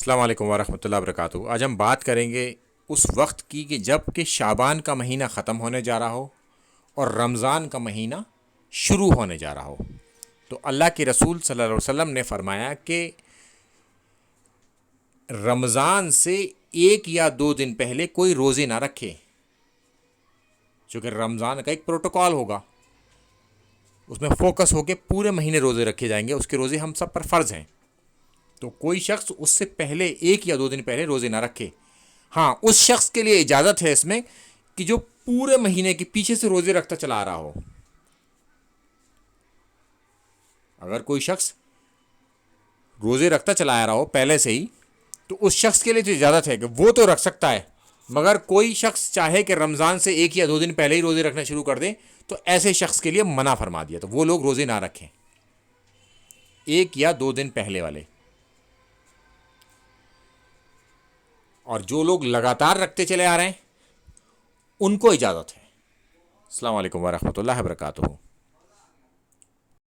السلام علیکم ورحمۃ اللہ وبرکاتہ۔ آج ہم بات کریں گے اس وقت کی کہ جب کہ شعبان کا مہینہ ختم ہونے جا رہا ہو اور رمضان کا مہینہ شروع ہونے جا رہا ہو۔ تو اللہ کے رسول صلی اللہ علیہ وسلم نے فرمایا کہ رمضان سے 1 یا 2 دن پہلے کوئی روزے نہ رکھے، چونکہ رمضان کا ایک پروٹوکول ہوگا، اس میں فوکس ہو کے پورے مہینے روزے رکھے جائیں گے، اس کے روزے ہم سب پر فرض ہیں۔ تو کوئی شخص اس سے پہلے 1 یا 2 دن پہلے روزے نہ رکھے۔ ہاں، اس شخص کے لیے اجازت ہے اس میں کہ جو پورے مہینے کے پیچھے سے روزے رکھتا چلا آ رہا ہو۔ اگر کوئی شخص روزے رکھتا چلا آ رہا ہو پہلے سے ہی، تو اس شخص کے لیے تو اجازت ہے کہ وہ تو رکھ سکتا ہے، مگر کوئی شخص چاہے کہ رمضان سے 1 یا 2 دن پہلے ہی روزے رکھنا شروع کر دے تو ایسے شخص کے لیے منع فرما دیا، تو وہ لوگ روزے نہ رکھیں 1 یا 2 دن پہلے والے۔ اور جو لوگ لگاتار رکھتے چلے آ رہے ہیں ان کو اجازت ہے۔ السلام علیکم ورحمۃ اللہ وبرکاتہ۔